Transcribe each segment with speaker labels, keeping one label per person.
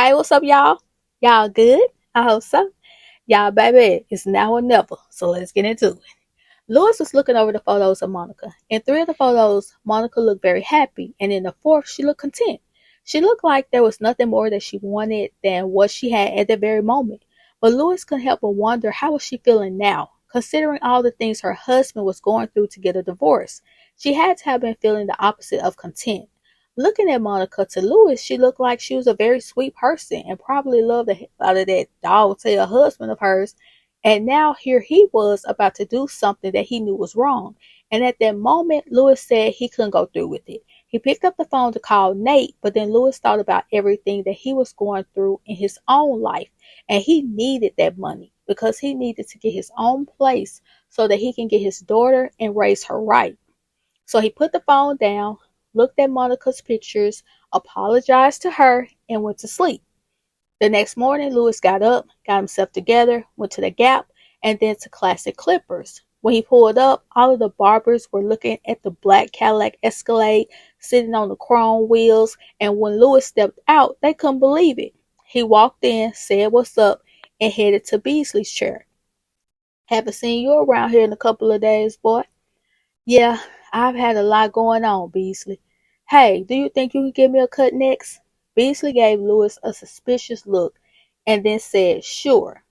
Speaker 1: Hey, what's up, y'all? Y'all good? I hope so. Y'all, baby, it's now or never. So let's get into it. Lois was looking over the photos of Monica. In three of the photos, Monica looked very happy, and in the fourth, she looked content. She looked like there was nothing more that she wanted than what she had at that very moment. But Lois couldn't help but wonder how was she feeling now, considering all the things her husband was going through to get a divorce. She had to have been feeling the opposite of content. Looking at Monica to Lois, she looked like she was a very sweet person and probably loved the hell out of that dog tail husband of hers. And now here he was about to do something that he knew was wrong. And at that moment, Lewis said he couldn't go through with it. He picked up the phone to call Nate, but then Lewis thought about everything that he was going through in his own life. And he needed that money because he needed to get his own place so that he can get his daughter and raise her right. So he put the phone down, looked at Monica's pictures, apologized to her, and went to sleep. The next morning, Lewis got up, got himself together, went to the Gap, and then to Classic Clippers. When he pulled up, all of the barbers were looking at the black Cadillac Escalade sitting on the chrome wheels, and when Lewis stepped out, they couldn't believe it. He walked in, said what's up, and headed to Beasley's chair. Haven't seen you around here in a couple of days, boy. Yeah, I've had a lot going on, Beasley. Hey, do you think you can give me a cut next? Beasley gave Lewis a suspicious look and then said, sure.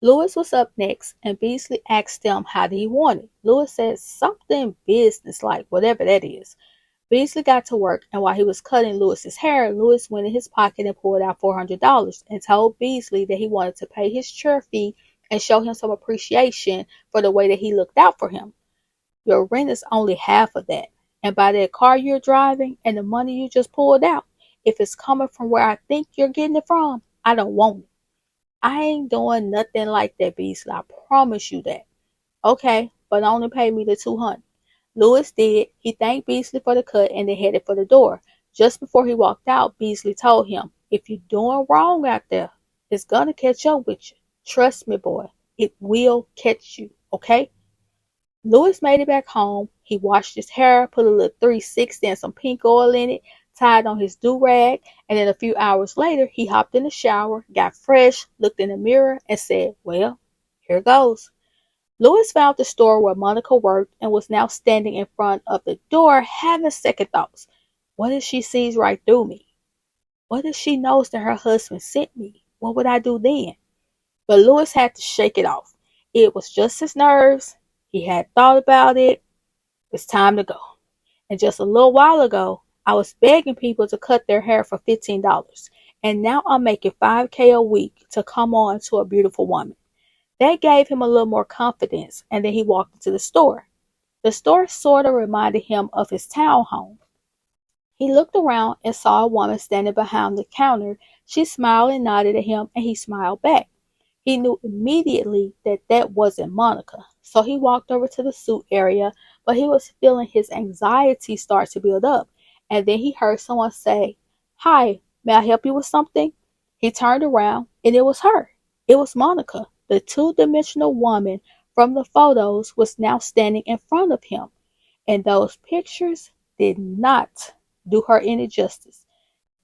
Speaker 1: Lewis was up next, and Beasley asked him how did he want it. Lewis said something business like, whatever that is. Beasley got to work, and while he was cutting Lewis's hair, Lewis went in his pocket and pulled out $400 and told Beasley that he wanted to pay his chair fee and show him some appreciation for the way that he looked out for him. Your rent is only half of that. And by that car you're driving and the money you just pulled out, if it's coming from where I think you're getting it from, I don't want it. I ain't doing nothing like that, Beasley. I promise you that. Okay, but only pay me the 200. Lewis did. He thanked Beasley for the cut and then headed for the door. Just before he walked out, Beasley told him, if you're doing wrong out there, it's gonna catch up with you. Trust me, boy. It will catch you, okay? Lewis made it back home. He washed his hair, put a little 360 and some pink oil in it, tied on his do-rag, and then a few hours later, he hopped in the shower, got fresh, looked in the mirror, and said, well, here goes. Lewis found the store where Monica worked and was now standing in front of the door having second thoughts. What if she sees right through me? What if she knows that her husband sent me? What would I do then? But Lewis had to shake it off. It was just his nerves. He had thought about it. It's time to go. And just a little while ago, I was begging people to cut their hair for $15. And now I'm making $5K a week to come on to a beautiful woman. That gave him a little more confidence, and then he walked into the store. The store sort of reminded him of his townhome. He looked around and saw a woman standing behind the counter. She smiled and nodded at him, and he smiled back. He knew immediately that that wasn't Monica, so he walked over to the suit area, but he was feeling his anxiety start to build up. And then he heard someone say, hi, may I help you with something? He turned around, and it was her. It was Monica. The two-dimensional woman from the photos was now standing in front of him, and those pictures did not do her any justice.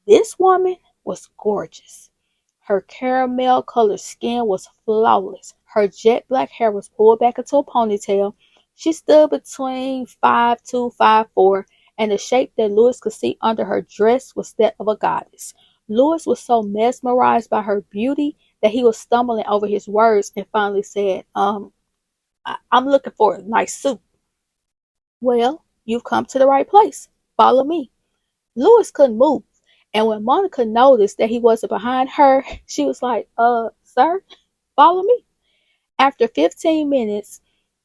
Speaker 1: This woman was gorgeous. Her caramel colored skin was flawless. Her jet black hair was pulled back into a ponytail. She stood between 5'2", 5'4", and the shape that Lewis could see under her dress was that of a goddess. Lewis was so mesmerized by her beauty that he was stumbling over his words and finally said, I'm looking for a nice suit. Well, you've come to the right place. Follow me. Lewis couldn't move. And when Monica noticed that he wasn't behind her, she was like, sir, follow me. After 15 minutes,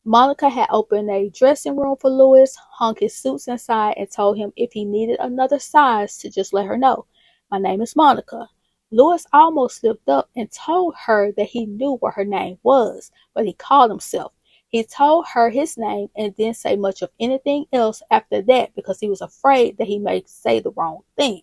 Speaker 1: Monica had opened a dressing room for Lewis, hung his suits inside, and told him if he needed another size to just let her know. My name is Monica. Lewis almost slipped up and told her that he knew what her name was, but he called himself. He told her his name and didn't say much of anything else after that because he was afraid that he may say the wrong thing.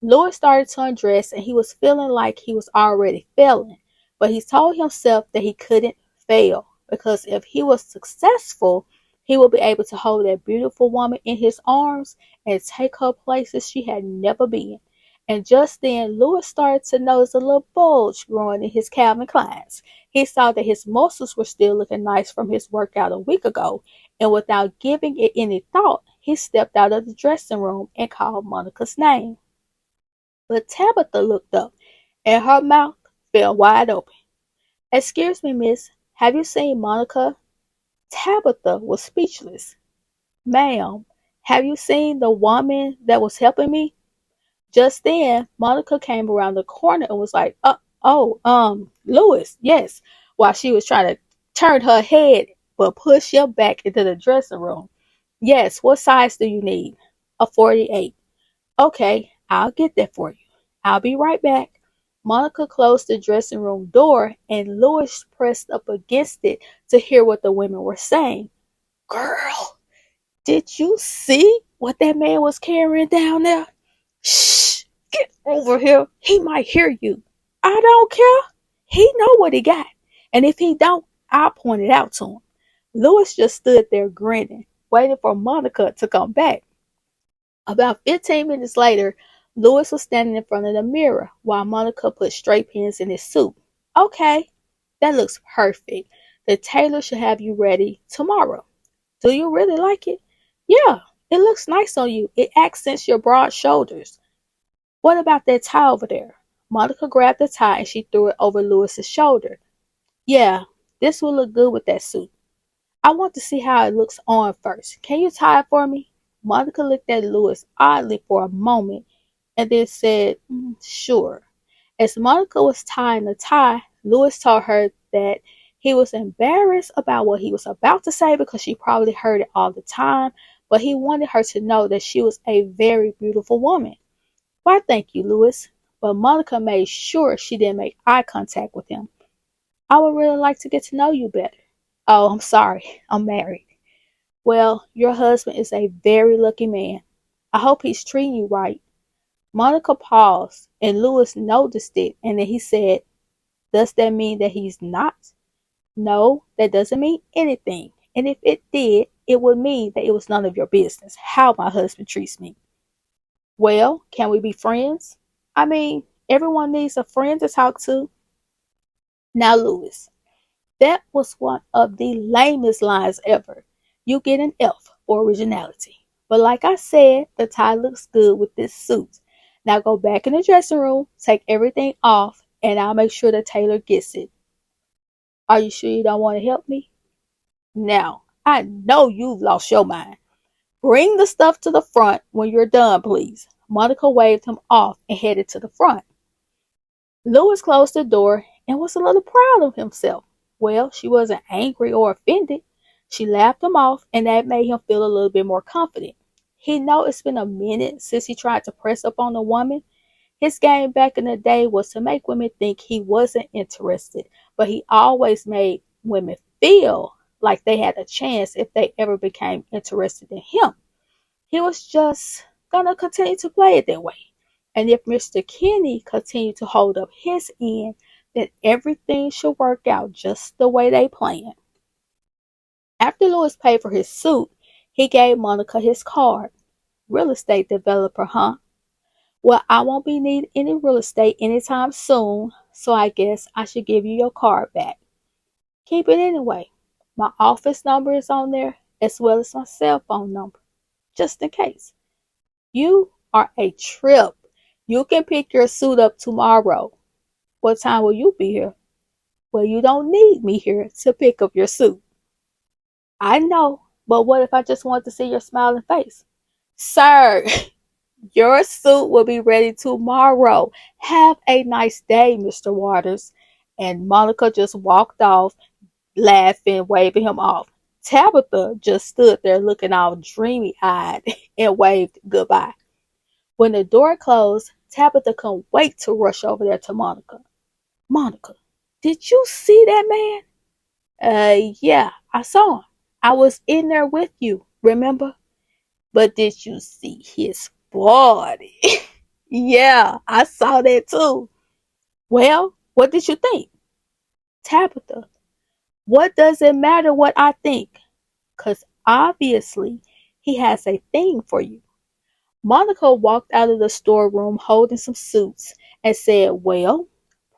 Speaker 1: Lewis started to undress and he was feeling like he was already failing, but he told himself that he couldn't fail because if he was successful, he would be able to hold that beautiful woman in his arms and take her places she had never been. And just then, Louis started to notice a little bulge growing in his Calvin Kleins. He saw that his muscles were still looking nice from his workout a week ago, and without giving it any thought, he stepped out of the dressing room and called Monica's name. But Tabitha looked up, and her mouth fell wide open. "Excuse me, miss, have you seen Monica?" Tabitha was speechless. "Ma'am, have you seen the woman that was helping me?" Just then, Monica came around the corner and was like, Louis, yes," while she was trying to turn her head but push him back into the dressing room. "Yes, what size do you need?" "A 48. "Okay, I'll get that for you. I'll be right back." Monica closed the dressing room door and Louis pressed up against it to hear what the women were saying. "Girl, did you see what that man was carrying down there?" "Shh, get over here. He might hear you." "I don't care. He know what he got. And if he don't, I'll point it out to him." Louis just stood there grinning, waiting for Monica to come back. About 15 minutes later, Louis was standing in front of the mirror while Monica put straight pins in his suit. "Okay, that looks perfect. The tailor should have you ready tomorrow." "Do you really like it?" "Yeah, it looks nice on you. It accents your broad shoulders." "What about that tie over there?" Monica grabbed the tie and she threw it over Louis's shoulder. "Yeah, this will look good with that suit. I want to see how it looks on first. Can you tie it for me?" Monica looked at Louis oddly for a moment and then said, "Sure." As Monica was tying the tie, Louis told her that he was embarrassed about what he was about to say because she probably heard it all the time, but he wanted her to know that she was a very beautiful woman. "Why, thank you, Louis." But Monica made sure she didn't make eye contact with him. "I would really like to get to know you better." "Oh, I'm sorry. I'm married." "Well, your husband is a very lucky man. I hope he's treating you right." Monica paused, and Louis noticed it, and then he said, "Does that mean that he's not?" "No, that doesn't mean anything. And if it did, it would mean that it was none of your business how my husband treats me." "Well, can we be friends? I mean, everyone needs a friend to talk to." Now, Louis, that was one of the lamest lines ever. You get an F for originality. But like I said, the tie looks good with this suit. Now go back in the dressing room, take everything off, and I'll make sure the tailor gets it. Are you sure you don't want to help me? Now, I know you've lost your mind. Bring the stuff to the front when you're done, please." Monica waved him off and headed to the front. Louis closed the door and was a little proud of himself. Well, she wasn't angry or offended. She laughed him off, and that made him feel a little bit more confident. He know it's been a minute since he tried to press up on a woman. His game back in the day was to make women think he wasn't interested, but he always made women feel like they had a chance if they ever became interested in him. He was just gonna continue to play it that way. And if Mr. Kenny continued to hold up his end, then everything should work out just the way they planned. After Louis paid for his suit, he gave Monica his card. "Real estate developer, huh? Well, I won't be needing any real estate anytime soon, so I guess I should give you your card back. Keep it anyway. My office number is on there, as well as my cell phone number, just in case. You are a trip. You can pick your suit up tomorrow." "What time will you be here?" "Well, you don't need me here to pick up your suit." "I know, but what if I just want to see your smiling face?" "Sir, your suit will be ready tomorrow. Have a nice day, Mr. Waters." And Monica just walked off, laughing, waving him off. Tabitha just stood there looking all dreamy eyed and waved goodbye. When the door closed, Tabitha couldn't wait to rush over there to Monica. "Monica, did you see that man?" Yeah, I saw him. I was in there with you, remember?" "But did you see his body?" "Yeah, I saw that too." "Well, what did you think?" "Tabitha, what does it matter what I think? Because obviously he has a thing for you. Monica walked out of the storeroom holding some suits and said, well,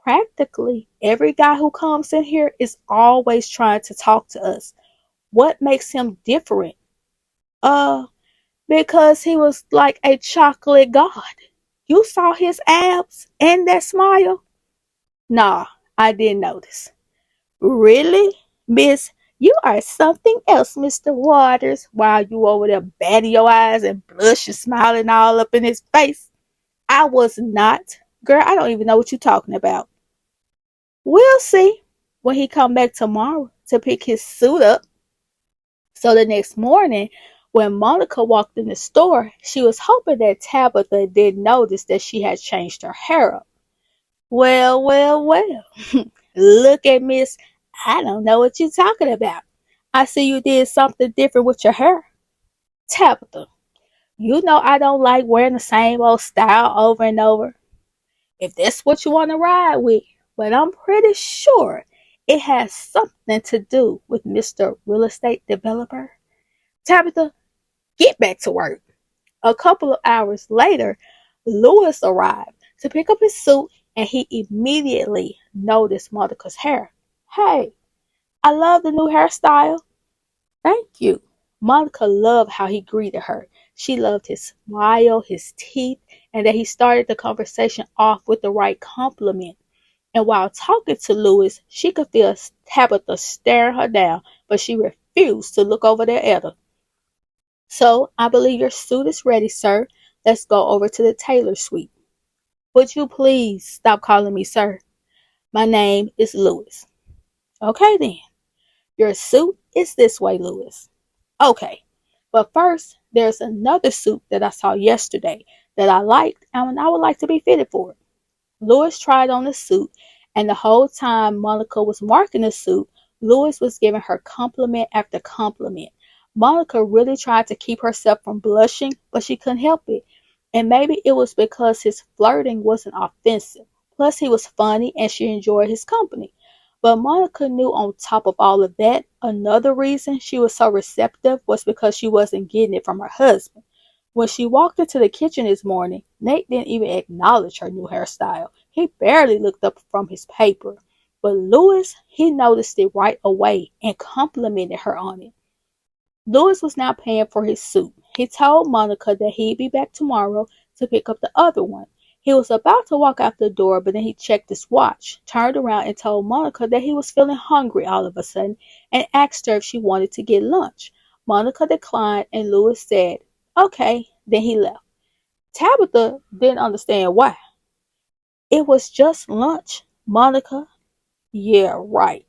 Speaker 1: practically every guy who comes in here is always trying to talk to us. What makes him different? Uh, because he was like a chocolate god. You saw his abs and that smile? Nah, I didn't notice. Really? Miss, you are something else, Mr. Waters, while you over there batting your eyes and blushing, smiling all up in his face. I was not. Girl, I don't even know what you're talking about. We'll see when he come back tomorrow to pick his suit up. So the next morning, when Monica walked in the store, she was hoping that Tabitha didn't notice that she had changed her hair up. Well, well, well. Look at Miss. I don't know what you're talking about. I see you did something different with your hair. Tabitha, you know I don't like wearing the same old style over and over. If that's what you want to ride with, but I'm pretty sure it has something to do with Mr. Real Estate Developer. Tabitha, get back to work. A couple of hours later, Lewis arrived to pick up his suit and he immediately noticed Monica's hair. Hey, I love the new hairstyle. Thank you. Monica loved how he greeted her. She loved his smile, his teeth, and that he started the conversation off with the right compliment. And while talking to Lewis, she could feel Tabitha staring her down, but she refused to look over there at her. So, I believe your suit is ready, sir. Let's go over to the tailor suite. Would you please stop calling me sir? My name is Lewis. Okay then. Your suit is this way, Lewis. Okay. But first, there's another suit that I saw yesterday that I liked and I would like to be fitted for it. Lewis tried on the suit, and the whole time Monica was marking the suit, Lewis was giving her compliment after compliment. Monica really tried to keep herself from blushing, but she couldn't help it. And maybe it was because his flirting wasn't offensive. Plus, he was funny and she enjoyed his company. But Monica knew on top of all of that, another reason she was so receptive was because she wasn't getting it from her husband. When she walked into the kitchen this morning, Nate didn't even acknowledge her new hairstyle. He barely looked up from his paper. But Louis, he noticed it right away and complimented her on it. Louis was now paying for his suit. He told Monica that he'd be back tomorrow to pick up the other one. He was about to walk out the door, but then he checked his watch, turned around and told Monica that he was feeling hungry all of a sudden and asked her if she wanted to get lunch. Monica declined and Louis said, okay, then he left. Tabitha didn't understand why. It was just lunch, Monica. Yeah, right.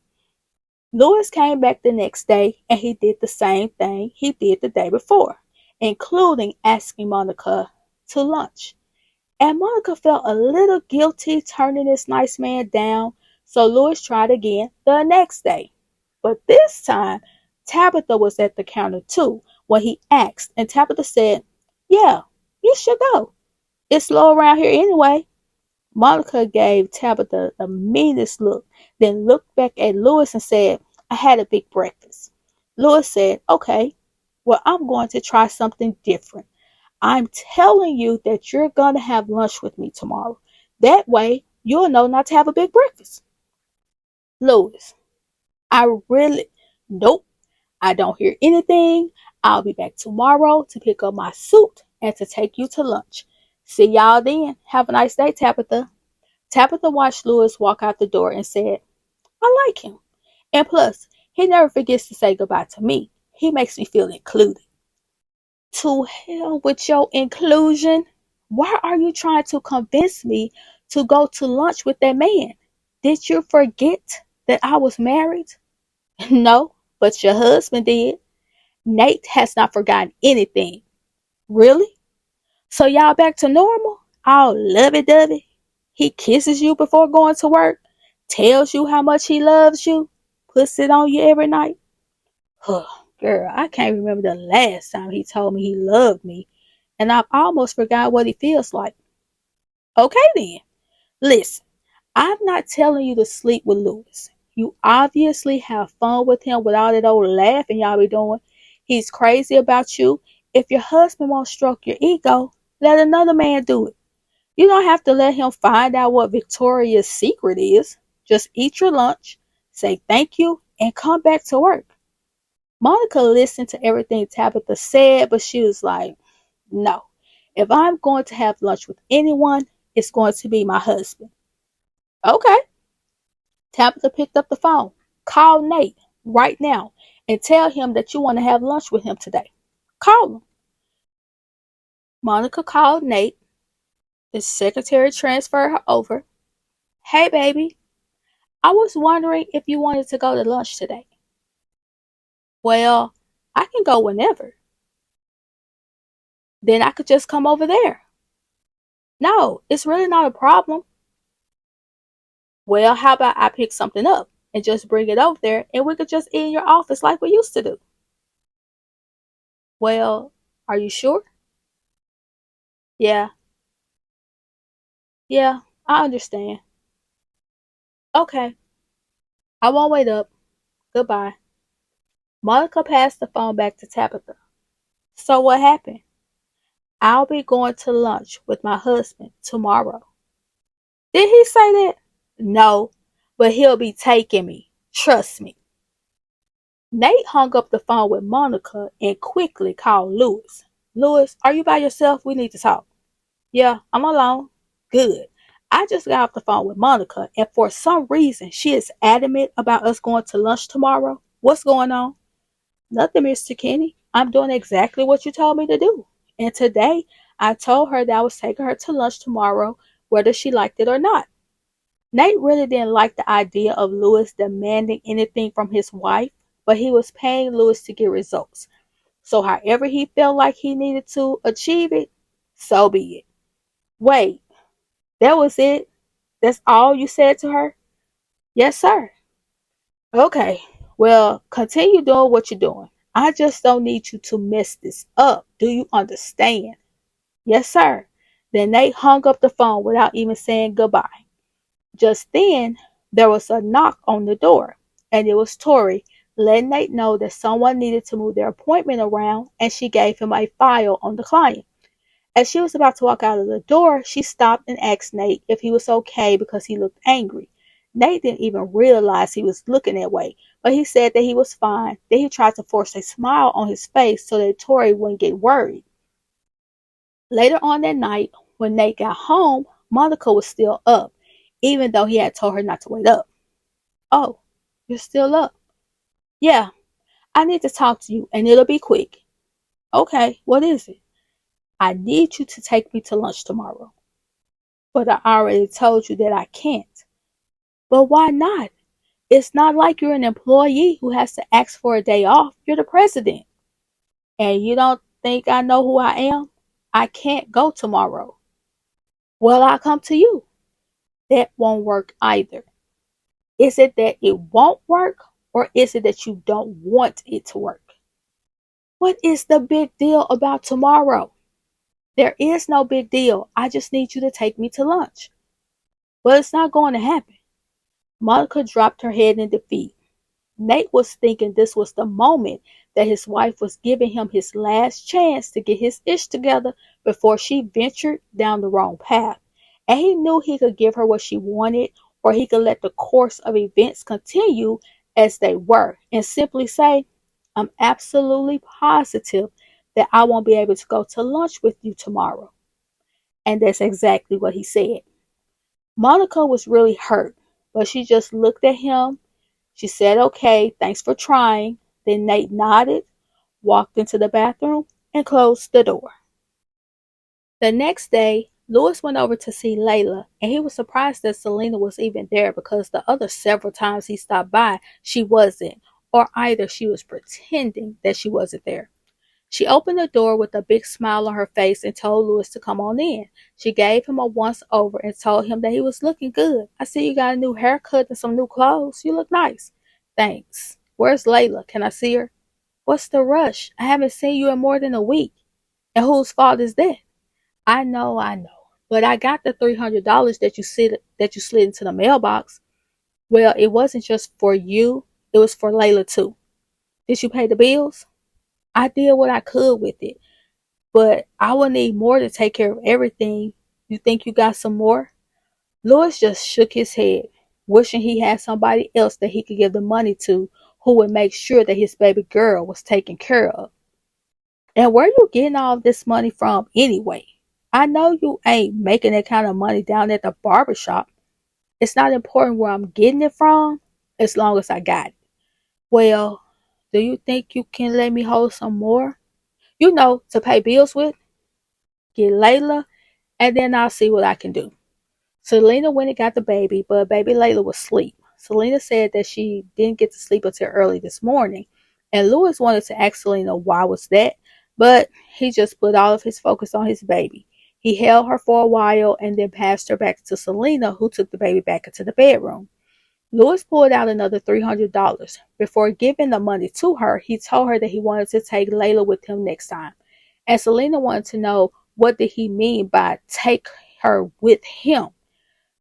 Speaker 1: Louis came back the next day and he did the same thing he did the day before, including asking Monica to lunch. And Monica felt a little guilty turning this nice man down, so Louis tried again the next day. But this time, Tabitha was at the counter too when he asked, and Tabitha said, yeah, you should go. It's slow around here anyway. Monica gave Tabitha the meanest look, then looked back at Louis and said, I had a big breakfast. Louis said, okay, well, I'm going to try something different. I'm telling you that you're going to have lunch with me tomorrow. That way, you'll know not to have a big breakfast. Louis, I really, nope, I don't hear anything. I'll be back tomorrow to pick up my suit and to take you to lunch. See y'all then. Have a nice day, Tabitha. Tabitha watched Louis walk out the door and said, I like him. And plus, he never forgets to say goodbye to me. He makes me feel included. To hell with your inclusion. Why are you trying to convince me to go to lunch with that man? Did you forget that I was married? No, but your husband did. Nate has not forgotten anything. Really? So y'all back to normal? All lovey-dovey? He kisses you before going to work, tells you how much he loves you, puts it on you every night. Girl, I can't remember the last time he told me he loved me, and I've almost forgot what he feels like. Okay then, listen, I'm not telling you to sleep with Louis. You obviously have fun with him with all that old laughing y'all be doing. He's crazy about you. If your husband won't stroke your ego, Let another man do it. You don't have to let him find out what Victoria's secret is. Just eat your lunch, say thank you, and come back to work. Monica listened to everything Tabitha said, but she was like, no. If I'm going to have lunch with anyone, it's going to be my husband. Okay. Tabitha picked up the phone. Call Nate right now and tell him that you want to have lunch with him today. Call him. Monica called Nate. The secretary transferred her over. Hey, baby. I was wondering if you wanted to go to lunch today. Well, I can go whenever. Then I could just come over there. No, it's really not a problem. Well, how about I pick something up and just bring it over there and we could just eat in your office like we used to do? Well, are you sure? Yeah, yeah, I understand. Okay, I won't wait up. Goodbye. Monica passed the phone back to Tabitha. So what happened? I'll be going to lunch with my husband tomorrow. Did he say that? No, but he'll be taking me. Trust me. Nate hung up the phone with Monica and quickly called Lewis. Lewis, are you by yourself? We need to talk. Yeah, I'm alone. Good. I just got off the phone with Monica, and for some reason, she is adamant about us going to lunch tomorrow. What's going on? Nothing, Mr. Kenny. I'm doing exactly what you told me to do. And today, I told her that I was taking her to lunch tomorrow, whether she liked it or not. Nate really didn't like the idea of Lewis demanding anything from his wife, but he was paying Lewis to get results. So however he felt like he needed to achieve it, so be it. Wait, that was it? That's all you said to her? Yes, sir. Okay, well, continue doing what you're doing. I just don't need you to mess this up. Do you understand? Yes, sir. Then Nate hung up the phone without even saying goodbye. Just then, there was a knock on the door, and it was Tori letting Nate know that someone needed to move their appointment around, and she gave him a file on the client. As she was about to walk out of the door, she stopped and asked Nate if he was okay because he looked angry. Nate didn't even realize he was looking that way, but he said that he was fine. Then he tried to force a smile on his face so that Tori wouldn't get worried. Later on that night, when Nate got home, Monica was still up, even though he had told her not to wait up. Oh, you're still up? Yeah, I need to talk to you, and it'll be quick. Okay, what is it? I need you to take me to lunch tomorrow. But I already told you that I can't. But why not? It's not like you're an employee who has to ask for a day off. You're the president. And you don't think I know who I am? I can't go tomorrow. Well, I'll come to you. That won't work either. Is it that it won't work, or is it that you don't want it to work? What is the big deal about tomorrow? There is no big deal. I just need you to take me to lunch. But it's not going to happen. Monica dropped her head in defeat. Nate was thinking this was the moment that his wife was giving him his last chance to get his ish together before she ventured down the wrong path. And he knew he could give her what she wanted, or he could let the course of events continue as they were and simply say, I'm absolutely positive that I won't be able to go to lunch with you tomorrow. And that's exactly what he said. Monica was really hurt, but she just looked at him. She said, okay, thanks for trying. Then Nate nodded, walked into the bathroom, and closed the door. The next day, Lewis went over to see Layla, and he was surprised that Selena was even there because the other several times he stopped by, she wasn't, or either she was pretending that she wasn't there. She opened the door with a big smile on her face and told Lewis to come on in. She gave him a once over and told him that he was looking good. I see you got a new haircut and some new clothes. You look nice. Thanks. Where's Layla? Can I see her? What's the rush? I haven't seen you in more than a week. And whose fault is that? I know. But I got the $300 that you slid into the mailbox. Well, it wasn't just for you. It was for Layla too. Did you pay the bills? I did what I could with it. but I will need more to take care of everything. You think you got some more? Louis just shook his head, wishing he had somebody else that he could give the money to who would make sure that his baby girl was taken care of. And where you getting all this money from anyway? I know you ain't making that kind of money down at the barbershop. It's not important where I'm getting it from, as long as I got it. Well, do you think you can let me hold some more? To pay bills with, get Layla, and then I'll see what I can do. Selena went and got the baby, but baby Layla was asleep. Selena said that she didn't get to sleep until early this morning, and Louis wanted to ask Selena why was that, but he just put all of his focus on his baby. He held her for a while and then passed her back to Selena, who took the baby back into the bedroom. Louis pulled out another $300. Before giving the money to her, he told her that he wanted to take Layla with him next time. And Selena wanted to know what did he mean by take her with him.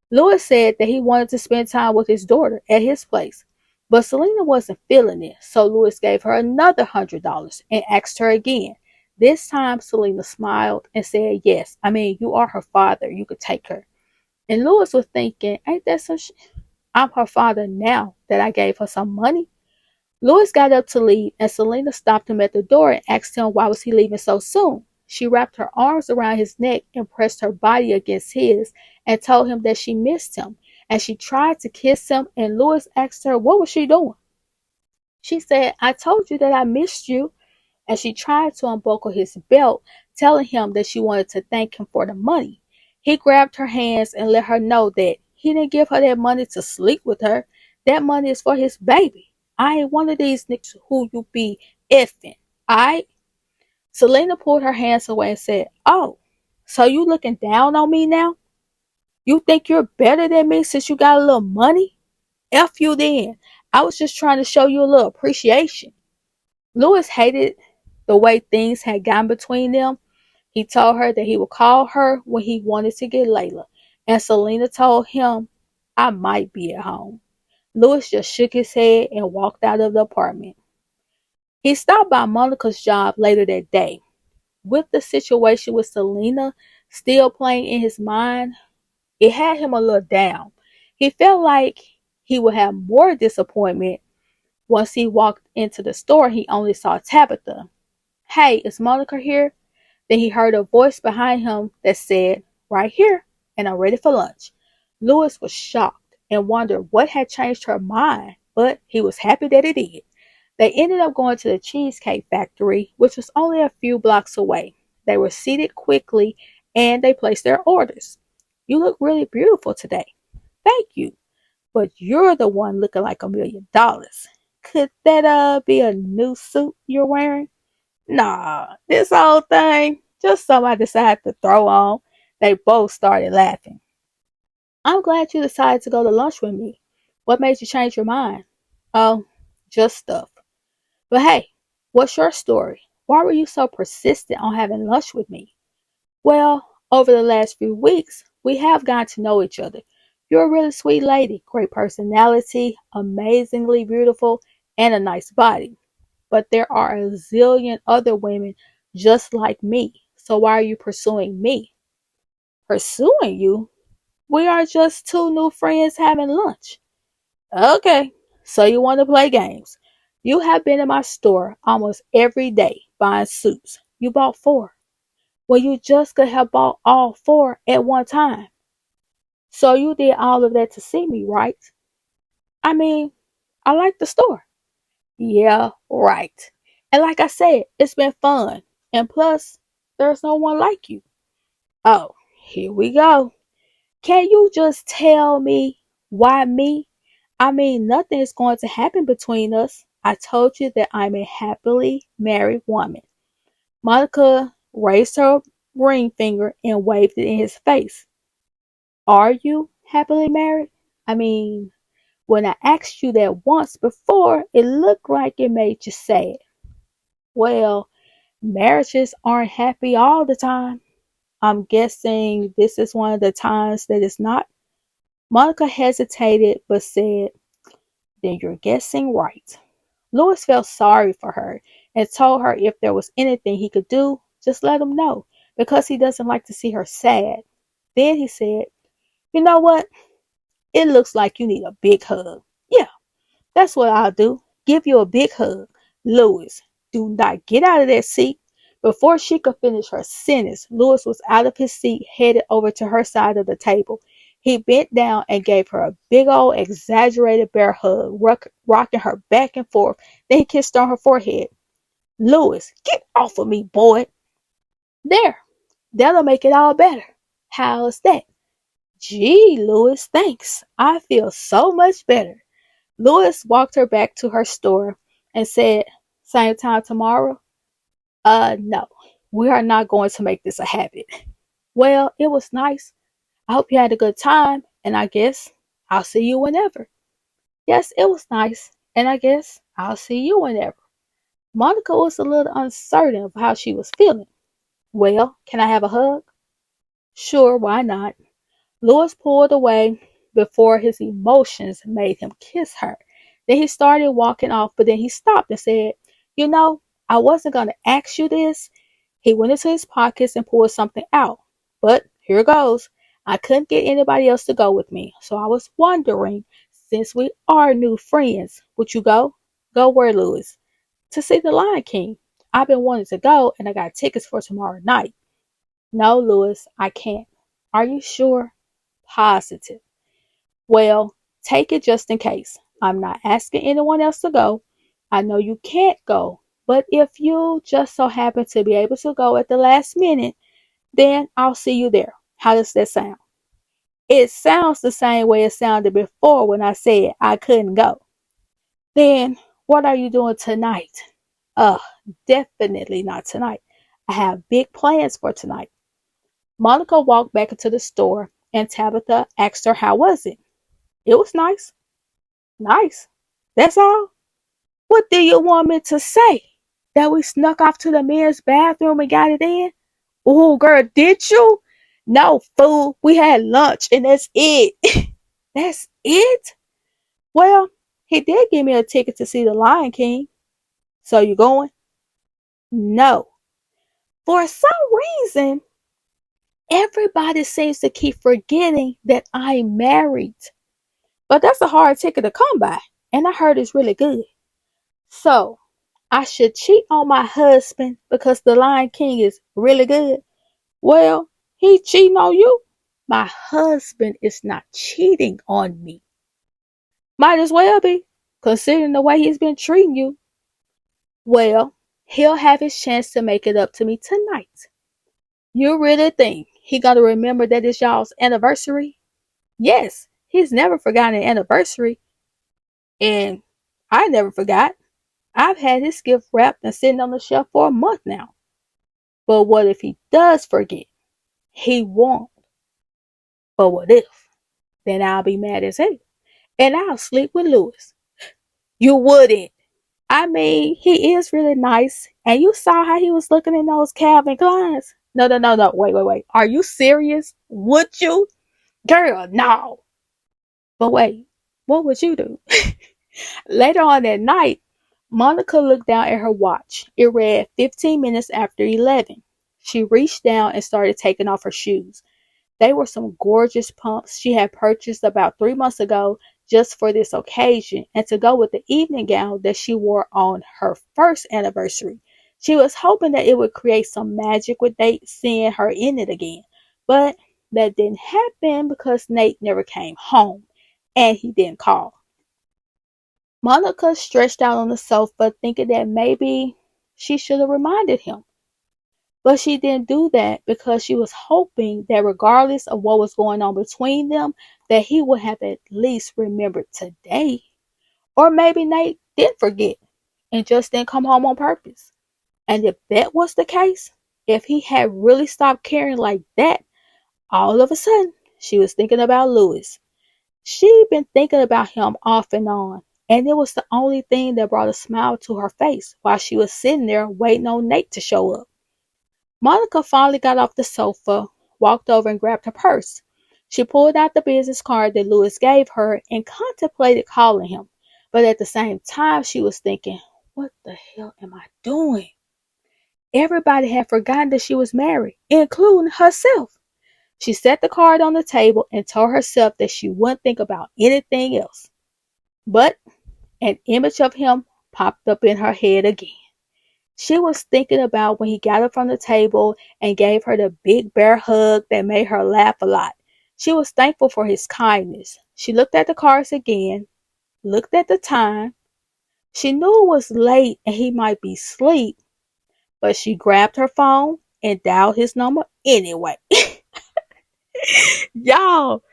Speaker 1: Louis said that he wanted to spend time with his daughter at his place. But Selena wasn't feeling it, so Louis gave her another $100 and asked her again. This time Selena smiled and said, yes, you are her father, you could take her. And Louis was thinking, ain't that some shit? I'm her father now that I gave her some money. Louis got up to leave, and Selena stopped him at the door and asked him why was he leaving so soon. She wrapped her arms around his neck and pressed her body against his and told him that she missed him. And she tried to kiss him, and Louis asked her what was she doing. She said, I told you that I missed you. And she tried to unbuckle his belt, telling him that she wanted to thank him for the money. He grabbed her hands and let her know that he didn't give her that money to sleep with her. That money is for his baby. I ain't one of these niggas who you be effing. I Selena pulled her hands away and said, oh, so you looking down on me now? You think you're better than me since you got a little money? F you then. I was just trying to show you a little appreciation. Louis hated the way things had gone between them. He told her that he would call her when he wanted to get Layla. And Selena told him, I might be at home. Louis just shook his head and walked out of the apartment. He stopped by Monica's job later that day. With the situation with Selena still playing in his mind, it had him a little down. He felt like he would have more disappointment once he walked into the store. He only saw Tabitha. Hey, is Monica here? Then he heard a voice behind him that said, right here, and I'm ready for lunch. Louis was shocked and wondered what had changed her mind, but he was happy that it did. They ended up going to the Cheesecake Factory, which was only a few blocks away. They were seated quickly and they placed their orders. You look really beautiful today. Thank you. But you're the one looking like $1,000,000. Could that be a new suit you're wearing? Nah, this whole thing, just something I decided to throw on. They both started laughing. I'm glad you decided to go to lunch with me. What made you change your mind? Oh, just stuff. But hey, what's your story? Why were you so persistent on having lunch with me? Well, over the last few weeks, we have gotten to know each other. You're a really sweet lady, great personality, amazingly beautiful, and a nice body. But there are a zillion other women just like me. So why are you pursuing me? Pursuing you? We are just two new friends having lunch. Okay, so you want to play games. You have been in my store almost every day buying suits. You bought 4. Well, you just could have bought all 4 at one time. So you did all of that to see me, right? I mean, I like the store. Yeah, right. And like I said, it's been fun. And plus, there's no one like you. Oh, here we go. Can you just tell me why me? Nothing is going to happen between us. I told you that I'm a happily married woman. Monica raised her ring finger and waved it in his face. Are you happily married? I mean, when I asked you that once before, it looked like it made you sad. Well, marriages aren't happy all the time. I'm guessing this is one of the times that it's not. Monica hesitated but said, then you're guessing right. Louis felt sorry for her and told her if there was anything he could do Just let him know, because he doesn't like to see her sad. Then he said, you know what? It looks like you need a big hug. Yeah, that's what I'll do. Give you a big hug. Louis, do not get out of that seat. Before she could finish her sentence, Louis was out of his seat, headed over to her side of the table. He bent down and gave her a big old exaggerated bear hug, rocking her back and forth. Then he kissed on her forehead. Louis, get off of me, boy. There, that'll make it all better. How's that? Gee, Louis, thanks. I feel so much better. Louis walked her back to her store and said, same time tomorrow? No, we are not going to make this a habit. Well, it was nice. I hope you had a good time, and I guess I'll see you whenever. Yes, it was nice, and I guess I'll see you whenever. Monica was a little uncertain of how she was feeling. Well, can I have a hug? Sure, why not? Louis pulled away before his emotions made him kiss her. Then he started walking off, but then he stopped and said, you know, I wasn't going to ask you this. He went into his pockets and pulled something out. But here goes. I couldn't get anybody else to go with me, so I was wondering, since we are new friends, would you go? Go where, Louis? To see the Lion King. I've been wanting to go, and I got tickets for tomorrow night. No, Louis, I can't. Are you sure? Positive. Well, take it just in case. I'm not asking anyone else to go. I know you can't go, but if you just so happen to be able to go at the last minute, then I'll see you there. How does that sound? It sounds the same way it sounded before when I said I couldn't go. Then what are you doing tonight? Uh, Definitely not tonight. I have big plans for tonight. Monica walked back into the store and Tabitha asked her how was it? It was nice. Nice. That's all? What do you want me to say? That we snuck off to the men's bathroom and got it in? Oh, girl, did you? No, fool. We had lunch and that's it. That's it? Well, he did give me a ticket to see the Lion King. So you going? No. For some reason, everybody seems to keep forgetting that I'm married. But that's a hard ticket to come by. And I heard it's really good. So, I should cheat on my husband because the Lion King is really good. Well, he cheating on you. My husband is not cheating on me. Might as well be, considering the way he's been treating you. Well, he'll have his chance to make it up to me tonight. You really think he gotta remember that it's y'all's anniversary? Yes, he's never forgotten an anniversary. And I never forgot. I've had his gift wrapped and sitting on the shelf for a month now. But what if he does forget? He won't. But what if? Then I'll be mad as hell. And I'll sleep with Louis. You wouldn't. I mean, he is really nice. And you saw how he was looking in those Calvin Kleins. No, no, no, no. Wait. Are you serious? Would you? Girl, no. But wait, what would you do? Later on that night, Monica looked down at her watch. It read 15 minutes after 11. She reached down and started taking off her shoes. They were some gorgeous pumps she had purchased about 3 months ago just for this occasion and to go with the evening gown that she wore on her first anniversary. She was hoping that it would create some magic with Nate seeing her in it again. But that didn't happen because Nate never came home and he didn't call. Monica stretched out on the sofa thinking that maybe she should have reminded him. But she didn't do that because she was hoping that regardless of what was going on between them, that he would have at least remembered today. Or maybe Nate did forget and just didn't come home on purpose. And if that was the case, if he had really stopped caring like that, all of a sudden she was thinking about Louis. She'd been thinking about him off and on, and it was the only thing that brought a smile to her face while she was sitting there waiting on Nate to show up. Monica finally got off the sofa, walked over and grabbed her purse. She pulled out the business card that Louis gave her and contemplated calling him. But at the same time, she was thinking, what the hell am I doing? Everybody had forgotten that she was married, including herself. She set the card on the table and told herself that she wouldn't think about anything else. But an image of him popped up in her head again. She was thinking about when he got up from the table and gave her the big bear hug that made her laugh a lot. She was thankful for his kindness. She looked at the cards again, looked at the time. She knew it was late and he might be asleep, but she grabbed her phone and dialed his number anyway. Y'all,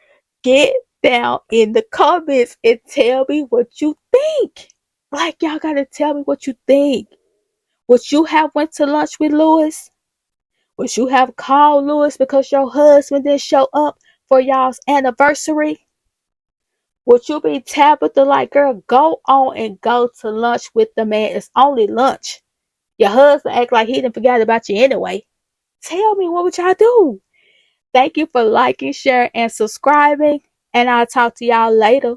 Speaker 1: get down in the comments and tell me what you think. Like, y'all gotta tell me what you think. Would you have went to lunch with Lewis? Would you have called Lewis because your husband didn't show up for y'all's anniversary? Would you be Tabitha like, girl, go on and go to lunch with the man? It's only lunch. Your husband act like he didn't forget about you anyway. Tell me, what would y'all do? Thank you for liking, sharing, and subscribing. And I'll talk to y'all later.